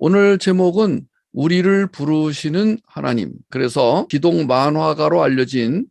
오늘 제목은 우리를 부르시는 하나님. 그래서 기독 만화가로 알려진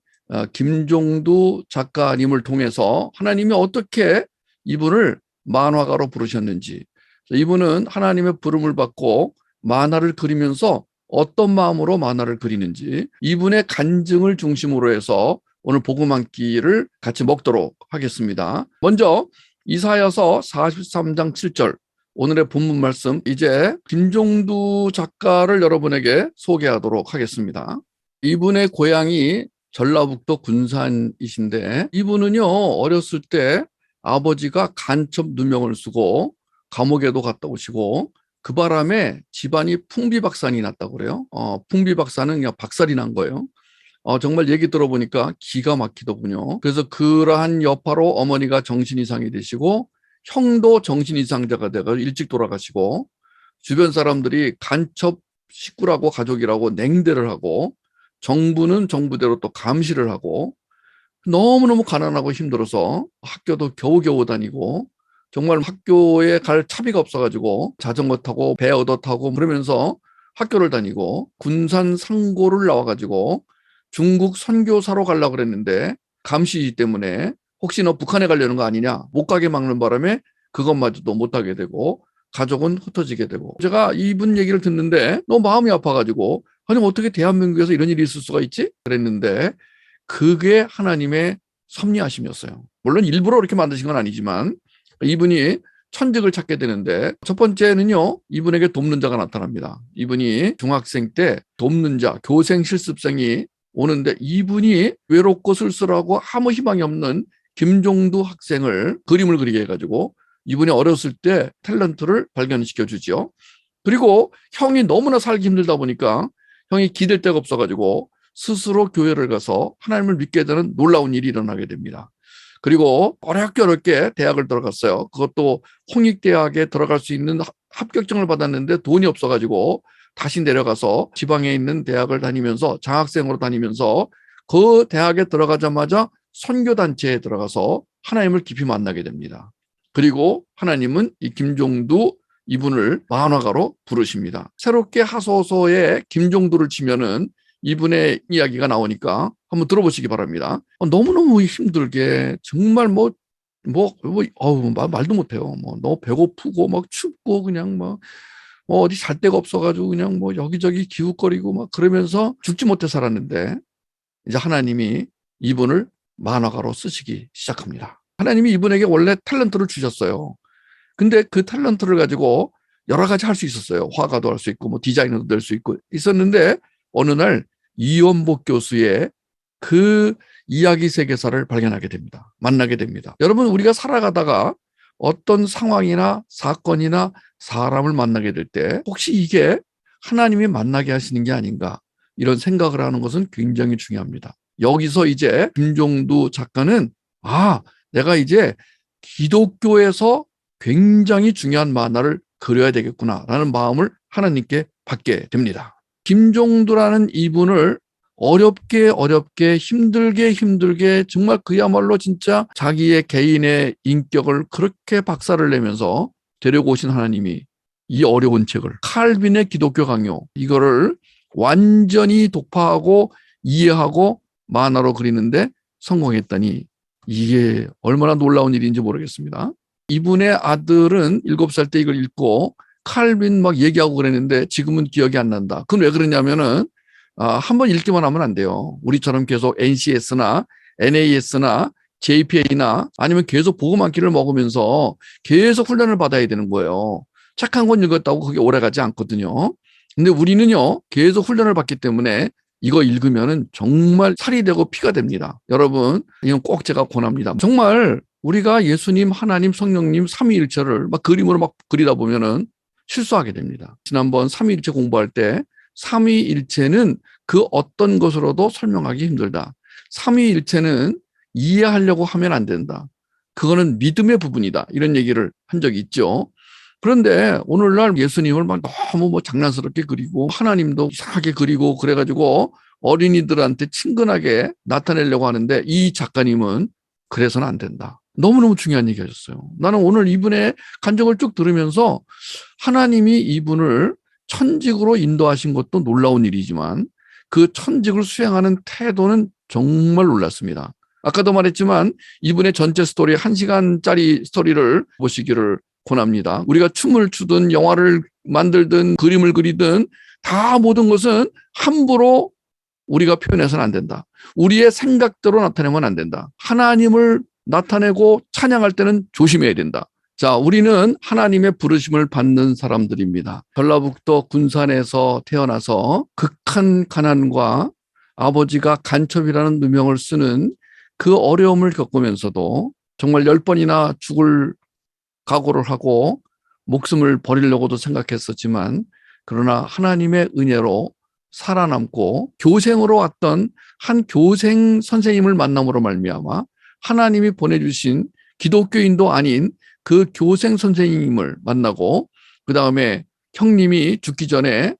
김종두 작가님을 통해서 하나님이 어떻게 이분을 만화가로 부르셨는지, 이분은 하나님의 부름을 받고 만화를 그리면서 어떤 마음으로 만화를 그리는지, 이분의 간증을 중심으로 해서 오늘 복음 한 끼를 같이 먹도록 하겠습니다. 먼저 이사야서 43장 7절, 오늘의 본문 말씀, 이제 김종두 작가를 여러분에게 소개하도록 하겠습니다. 이분의 고향이 전라북도 군산이신데, 이분은요 어렸을 때 아버지가 간첩 누명을 쓰고 감옥에도 갔다 오시고, 그 바람에 집안이 풍비박산이 났다고 그래요. 풍비박산은 그냥 박살이 난 거예요. 정말 얘기 들어보니까 기가 막히더군요. 그래서 그러한 여파로 어머니가 정신이상이 되시고, 형도 정신이상자가 돼서 일찍 돌아가시고, 주변 사람들이 간첩 식구라고 가족이라고 냉대를 하고, 정부는 정부대로 또 감시를 하고, 너무너무 가난하고 힘들어서 학교도 겨우겨우 다니고, 정말 학교에 갈 차비가 없어가지고 자전거 타고 배 얻어 타고 그러면서 학교를 다니고, 군산 상고를 나와가지고 중국 선교사로 가려고 그랬는데 감시 때문에 혹시 너 북한에 가려는 거 아니냐, 못 가게 막는 바람에 그것마저도 못하게 되고 가족은 흩어지게 되고, 제가 이분 얘기를 듣는데 너무 마음이 아파가지고, 아니 어떻게 대한민국에서 이런 일이 있을 수가 있지? 그랬는데 그게 하나님의 섭리하심이었어요. 물론 일부러 이렇게 만드신 건 아니지만 이분이 천직을 찾게 되는데, 첫 번째는요, 이분에게 돕는 자가 나타납니다. 이분이 중학생 때 돕는 자, 교생 실습생이 오는데, 이분이 외롭고 쓸쓸하고 아무 희망이 없는 김종두 학생을 그림을 그리게 해가지고 이분이 어렸을 때 탤런트를 발견시켜 주죠. 그리고 형이 너무나 살기 힘들다 보니까 형이 기댈 데가 없어가지고 스스로 교회를 가서 하나님을 믿게 되는 놀라운 일이 일어나게 됩니다. 그리고 어렵게 대학을 들어갔어요. 그것도 홍익대학에 들어갈 수 있는 합격증을 받았는데 돈이 없어가지고 다시 내려가서 지방에 있는 대학을 다니면서 장학생으로 다니면서 그 대학에 들어가자마자 선교단체에 들어가서 하나님을 깊이 만나게 됩니다. 그리고 하나님은 이 김종두 이분을 만화가로 부르십니다. 새롭게 하소서에 김종두를 치면은 이분의 이야기가 나오니까 한번 들어보시기 바랍니다. 너무너무 힘들게 정말 말도 못해요. 너무 배고프고 막 춥고 그냥 막 어디 잘 데가 없어가지고 그냥 여기저기 기웃거리고 막 그러면서 죽지 못해 살았는데, 이제 하나님이 이분을 만화가로 쓰시기 시작합니다. 하나님이 이분에게 원래 탤런트를 주셨어요. 근데 그 탤런트를 가지고 여러 가지 할 수 있었어요. 화가도 할 수 있고 디자이너도 될 수 있고 있었는데, 어느 날 이원복 교수의 그 이야기 세계사를 발견하게 됩니다. 만나게 됩니다. 여러분, 우리가 살아가다가 어떤 상황이나 사건이나 사람을 만나게 될 때 혹시 이게 하나님이 만나게 하시는 게 아닌가, 이런 생각을 하는 것은 굉장히 중요합니다. 여기서 이제 김종두 작가는 내가 이제 기독교에서 굉장히 중요한 만화를 그려야 되겠구나라는 마음을 하나님께 받게 됩니다. 김종두라는 이분을 어렵게 힘들게 정말 그야말로 진짜 자기의 개인의 인격을 그렇게 박살을 내면서 데리고 오신 하나님이 이 어려운 책을, 칼빈의 기독교 강요, 이거를 완전히 독파하고 이해하고 만화로 그리는데 성공했다니, 이게 얼마나 놀라운 일인지 모르겠습니다. 이분의 아들은 7살 때 이걸 읽고 칼빈 막 얘기하고 그랬는데 지금은 기억이 안 난다. 그건 왜 그러냐면은 한번 읽기만 하면 안 돼요. 우리처럼 계속 NCS나 NAS나 JPA나 아니면 계속 복음 한 끼를 먹으면서 계속 훈련을 받아야 되는 거예요. 착한 건 읽었다고 그게 오래가지 않거든요. 근데 우리는요 계속 훈련을 받기 때문에 이거 읽으면은 정말 살이 되고 피가 됩니다. 여러분, 이건 꼭 제가 권합니다. 정말 우리가 예수님, 하나님, 성령님 삼위일체를 막 그림으로 막 그리다 보면은 실수하게 됩니다. 지난번 삼위일체 공부할 때 삼위일체는 그 어떤 것으로도 설명하기 힘들다. 삼위일체는 이해하려고 하면 안 된다. 그거는 믿음의 부분이다. 이런 얘기를 한 적이 있죠. 그런데 오늘날 예수님을 막 너무 장난스럽게 그리고 하나님도 이상하게 그리고 그래가지고 어린이들한테 친근하게 나타내려고 하는데, 이 작가님은 그래서는 안 된다. 너무너무 중요한 얘기 하셨어요. 나는 오늘 이분의 간증을 쭉 들으면서 하나님이 이분을 천직으로 인도하신 것도 놀라운 일이지만 그 천직을 수행하는 태도는 정말 놀랐습니다. 아까도 말했지만 이분의 전체 스토리, 1시간짜리 스토리를 보시기를 권합니다. 우리가 춤을 추든 영화를 만들든 그림을 그리든 다 모든 것은 함부로 우리가 표현해서는 안 된다. 우리의 생각대로 나타내면 안 된다. 하나님을 나타내고 찬양할 때는 조심해야 된다. 자, 우리는 하나님의 부르심을 받는 사람들입니다. 전라북도 군산에서 태어나서 극한 가난과 아버지가 간첩이라는 누명을 쓰는 그 어려움을 겪으면서도 정말 10번이나 죽을 각오를 하고 목숨을 버리려고도 생각했었지만 그러나 하나님의 은혜로 살아남고 교생으로 왔던 한 교생 선생님을 만남으로 말미암아 하나님이 보내주신 기독교인도 아닌 그 교생 선생님을 만나고 그 다음에 형님이 죽기 전에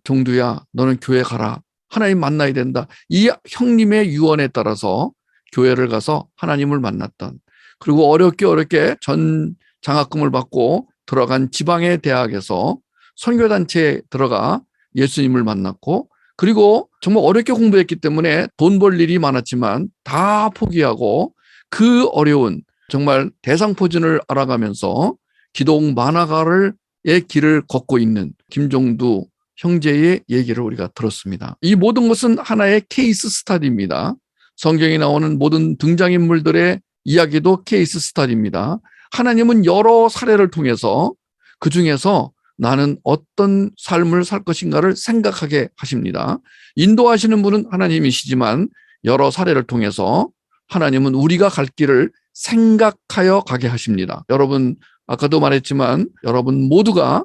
종두야 너는 교회 가라. 하나님 만나야 된다. 이 형님의 유언에 따라서 교회를 가서 하나님을 만났던 그리고 어렵게 전 장학금을 받고 들어간 지방의 대학에서 선교단체에 들어가 예수님을 만났고 그리고 정말 어렵게 공부했기 때문에 돈 벌 일이 많았지만 다 포기하고 그 어려운 정말 대상포진을 알아가면서 기독 만화가의 길을 걷고 있는 김종두 형제의 얘기를 우리가 들었습니다. 이 모든 것은 하나의 케이스 스터디입니다. 성경에 나오는 모든 등장인물들의 이야기도 케이스 스터디입니다. 하나님은 여러 사례를 통해서 그중에서 나는 어떤 삶을 살 것인가를 생각하게 하십니다. 인도하시는 분은 하나님이시지만 여러 사례를 통해서 하나님은 우리가 갈 길을 생각하여 가게 하십니다. 여러분, 아까도 말했지만 여러분 모두가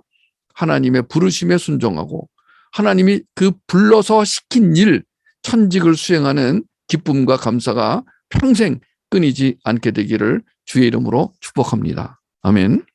하나님의 부르심에 순종하고 하나님이 그 불러서 시킨 일, 천직을 수행하는 기쁨과 감사가 평생 끊이지 않게 되기를 주의 이름으로 축복합니다. 아멘.